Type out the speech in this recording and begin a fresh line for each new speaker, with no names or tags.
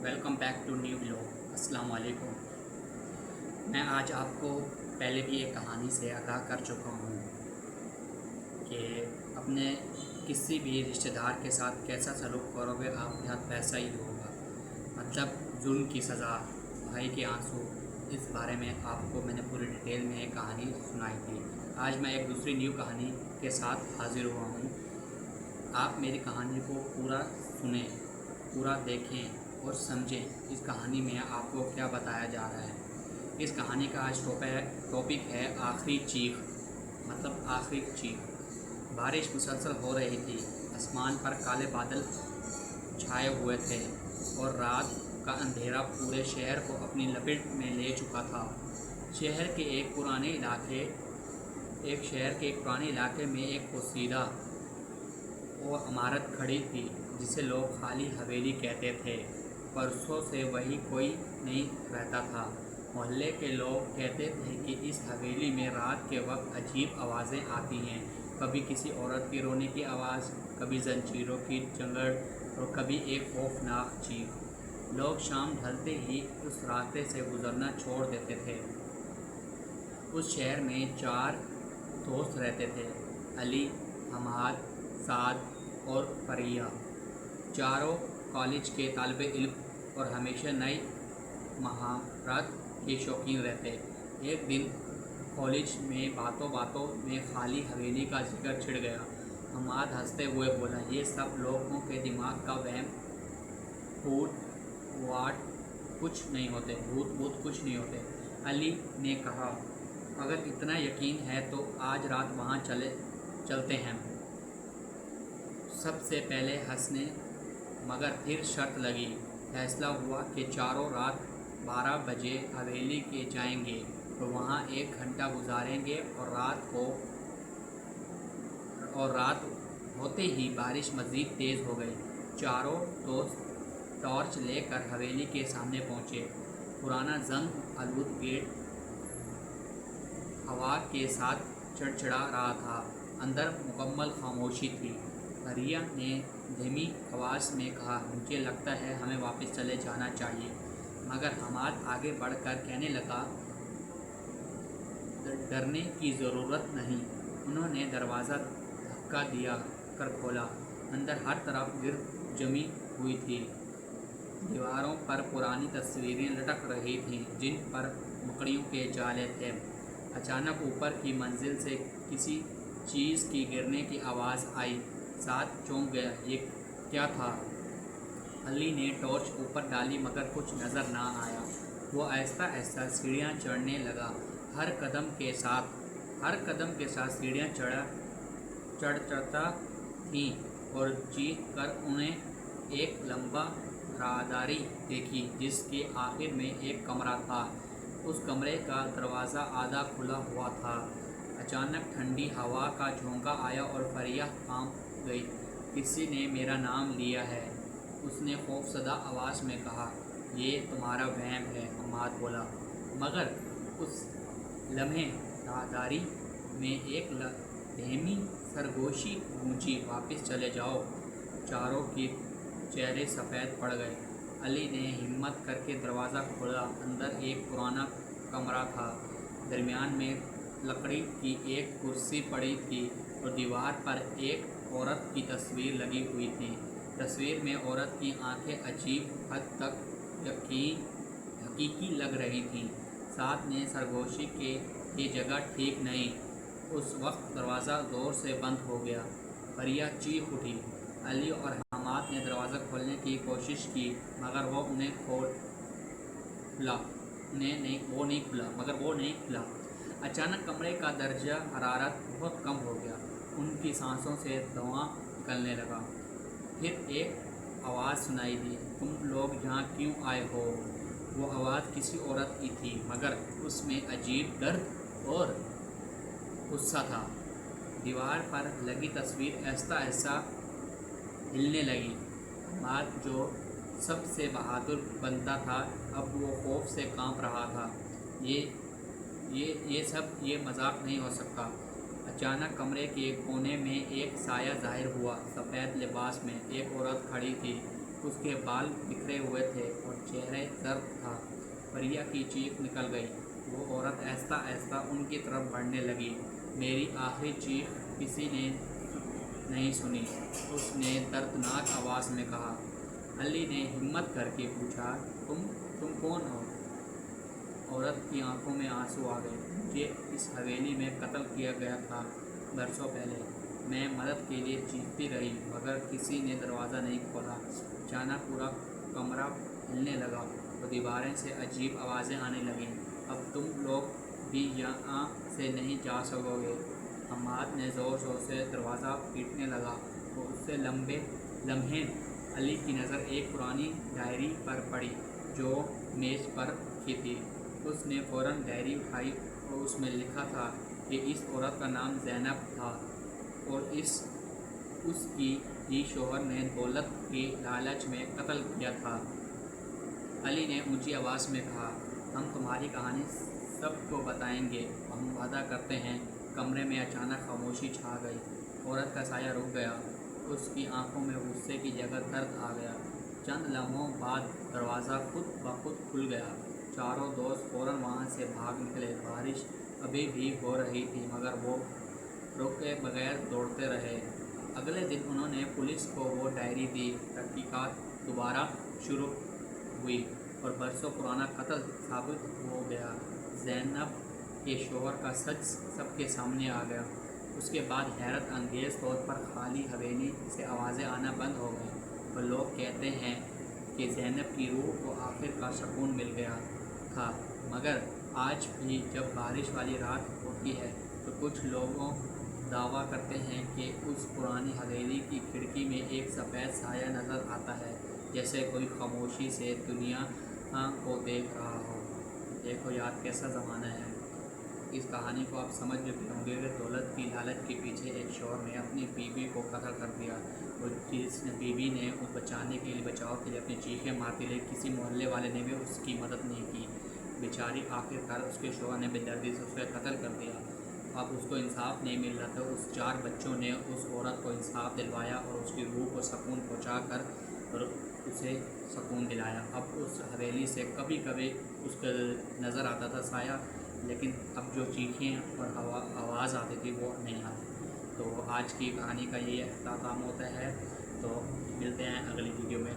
Welcome back to new blog. السلام علیکم۔ میں آج آپ کو پہلے بھی ایک کہانی سے آگاہ کر چکا ہوں کہ اپنے کسی بھی رشتہ دار کے ساتھ کیسا سلوک کرو گے آپ کے ہاتھ ویسا ہی ہوگا، مطلب ظلم کی سزا، بھائی کے آنسو۔ اس بارے میں آپ کو میں نے پوری ڈیٹیل میں ایک کہانی سنائی تھی۔ آج میں ایک دوسری نیو کہانی کے ساتھ حاضر ہوا ہوں۔ آپ میری کہانی کو پورا سنیں، پورا دیکھیں اور سمجھیں اس کہانی میں آپ کو کیا بتایا جا رہا ہے۔ اس کہانی کا آج ٹاپک ہے آخری چیخ، مطلب آخری چیخ۔ بارش مسلسل ہو رہی تھی، آسمان پر کالے بادل چھائے ہوئے تھے اور رات کا اندھیرا پورے شہر کو اپنی لپیٹ میں لے چکا تھا۔ شہر کے ایک پرانے علاقے میں ایک پوشیدہ اور عمارت کھڑی تھی جسے لوگ خالی حویلی کہتے تھے۔ برسوں سے وہی کوئی نہیں رہتا تھا۔ محلے کے لوگ کہتے تھے کہ اس حویلی میں رات کے وقت عجیب آوازیں آتی ہیں، کبھی کسی عورت کی رونے کی آواز، کبھی زنجیروں کی جھنجھڑ اور کبھی ایک خوفناک چیخ۔ لوگ شام ڈھلتے ہی اس راستے سے گزرنا چھوڑ دیتے تھے۔ اس شہر میں 4 دوست رہتے تھے، علی، حماد، سعد اور فریہ۔ چاروں کالج کے طالب علم اور ہمیشہ نئی مہارت کے شوقین رہتے۔ ایک دن کالج میں باتوں میں خالی حویلی کا ذکر چھڑ گیا۔ حماد ہنستے ہوئے بولا، یہ سب لوگوں کے دماغ کا وہم، بھوت کچھ نہیں ہوتے۔ علی نے کہا، اگر اتنا یقین ہے تو آج رات وہاں چلتے ہیں۔ سب سے پہلے ہنسنے مگر پھر شرط لگی۔ فیصلہ ہوا کہ چاروں رات 12 بجے حویلی کے جائیں گے اور وہاں 1 گھنٹہ گزاریں گے اور رات ہوتے ہی بارش مزید تیز ہو گئی۔ چاروں دوست ٹارچ لے کر حویلی کے سامنے پہنچے۔ پرانا زنگ آلود گیٹ ہوا کے ساتھ چڑچڑا رہا تھا، اندر مکمل خاموشی تھی۔ فریہ نے دھیمی آواز میں کہا، مجھے لگتا ہے ہمیں واپس چلے جانا چاہیے، مگر حماد آگے بڑھ کر کہنے لگا، ڈرنے کی ضرورت نہیں۔ انہوں نے دروازہ دھکا دیا کر کھولا۔ اندر ہر طرف گرد جمی ہوئی تھی۔ دیواروں پر پرانی تصویریں لٹک رہی تھیں جن پر مکڑیوں کے جالے تھے۔ اچانک اوپر کی منزل سے کسی چیز کی گرنے کی آواز آئی۔ سعد چونک گیا، یہ کیا تھا؟ علی نے ٹارچ اوپر ڈالی مگر کچھ نظر نہ آیا۔ وہ آہستہ آہستہ سیڑھیاں چڑھنے لگا۔ ہر قدم کے ساتھ سیڑھیاں چڑھتا تھیں اور چیخ کر انہیں ایک لمبا رہداری دیکھی جس کے آخر میں ایک کمرہ تھا۔ اس کمرے کا دروازہ آدھا کھلا ہوا تھا۔ اچانک ٹھنڈی ہوا کا جھونکا آیا اور فریہ کانپ گئی۔ کسی نے میرا نام لیا ہے، اس نے خوفزدہ آواز میں کہا۔ یہ تمہارا وہم ہے، حماد بولا، مگر اس لمحے رہداری میں ایک دھیمی سرگوشی گونجی، واپس چلے جاؤ۔ چاروں کے چہرے سفید پڑ گئے۔ علی نے ہمت کر کے دروازہ کھولا۔ اندر ایک پرانا کمرہ تھا۔ درمیان میں لکڑی کی ایک کرسی پڑی تھی اور دیوار پر ایک عورت کی تصویر لگی ہوئی تھی۔ تصویر میں عورت کی آنکھیں عجیب حد تک حقیقی لگ رہی تھیں۔ سعد نے سرگوشی کہ یہ جگہ ٹھیک نہیں۔ اس وقت دروازہ زور سے بند ہو گیا۔ فریہ چیخ اٹھی۔ علی اور حماد نے دروازہ کھولنے کی کوشش کی مگر وہ نہیں کھلا۔ اچانک کمرے کا درجہ حرارت بہت کم ہو گیا۔ ان کی سانسوں سے دھواں نکلنے لگا۔ پھر ایک آواز سنائی دی، تم لوگ یہاں کیوں آئے ہو؟ وہ آواز کسی عورت کی تھی مگر اس میں عجیب درد اور غصہ تھا۔ دیوار پر لگی تصویر آہستہ آہستہ ہلنے لگی۔ حماد جو سب سے بہادر بنتا تھا اب وہ خوف سے کانپ رہا تھا۔ یہ مذاق نہیں ہو سکتا۔ اچانک کمرے کے کونے میں ایک سایہ ظاہر ہوا۔ سفید لباس میں ایک عورت کھڑی تھی۔ اس کے بال بکھرے ہوئے تھے اور چہرے زرد تھا۔ پریا کی چیخ نکل گئی۔ وہ عورت آہستہ آہستہ ان کی طرف بڑھنے لگی۔ میری آخری چیخ کسی نے نہیں سنی، اس نے دردناک آواز میں کہا۔ علی نے ہمت کر کے پوچھا، تم کون ہو؟ عورت کی آنکھوں میں آنسو آ گئے۔ مجھے اس حویلی میں قتل کیا گیا تھا برسوں پہلے۔ میں مدد کے لیے چیختی رہی مگر کسی نے دروازہ نہیں کھولا۔ اچانک پورا کمرہ ہلنے لگا اور دیواریں سے عجیب آوازیں آنے لگیں۔ اب تم لوگ بھی یہاں سے نہیں جا سکو گے۔ حماد نے زور زور سے دروازہ پیٹنے لگا اور اس سے لمحے علی کی نظر ایک پرانی ڈائری پر پڑی جو میز پر رکھی تھی۔ اس نے فوراً ڈائری اٹھائی اور اس میں لکھا تھا کہ اس عورت کا نام زینب تھا اور اس کی ہی شوہر نے دولت کی لالچ میں قتل کیا تھا۔ علی نے اونچی آواز میں کہا، ہم تمہاری کہانی سب کو بتائیں گے، ہم وعدہ کرتے ہیں۔ کمرے میں اچانک خاموشی چھا گئی۔ عورت کا سایہ رک گیا۔ اس کی آنکھوں میں غصے کی جگہ درد آ گیا۔ چند لمحوں بعد دروازہ خود بخود کھل گیا۔ چاروں دوست فوراً وہاں سے بھاگ نکلے۔ بارش ابھی بھی ہو رہی تھی مگر وہ رکے بغیر دوڑتے رہے۔ اگلے دن انہوں نے پولیس کو وہ ڈائری دی۔ تحقیقات دوبارہ شروع ہوئی اور برسوں پرانا قتل ثابت ہو گیا۔ زینب کے شوہر کا سچ سب کے سامنے آ گیا۔ اس کے بعد حیرت انگیز طور پر خالی حویلی سے آوازیں آنا بند ہو گئیں اور لوگ کہتے ہیں کہ زینب کی روح کو آخر کا سکون مل گیا تھا۔ مگر آج بھی جب بارش والی رات ہوتی ہے تو کچھ لوگوں دعویٰ کرتے ہیں کہ اس پرانی حویلی کی کھڑکی میں ایک سفید سایہ نظر آتا ہے، جیسے کوئی خاموشی سے دنیا کو دیکھ رہا ہو۔ دیکھو یار کیسا زمانہ ہے۔ اس کہانی کو آپ سمجھ چکے ہوں گے کہ دولت کی لالچ کے پیچھے ایک شوہر نے اپنی بیوی کو قتل کر دیا اور جس بیوی نے اس بچاؤ کے لیے اپنی چیخیں مارتی رہی۔ کسی محلے والے نے بھی اس کی مدد نہیں کی۔ بیچاری آخرکار اس کے شوہر نے بے دردی سے اس کا قتل کر دیا۔ اب اس کو انصاف نہیں مل رہا تھا۔ اس 4 بچوں نے اس عورت کو انصاف دلوایا اور اس کی روح کو سکون پہنچا کر اور اسے سکون دلایا۔ اب اس حویلی سے کبھی کبھی اس کا نظر آتا تھا سایہ، لیکن اب جو چیخیں اور آواز آتی تھی وہ نہیں آتی۔ تو آج کی کہانی کا یہ اختتام ہوتا ہے۔ تو ملتے ہیں اگلی ویڈیو میں۔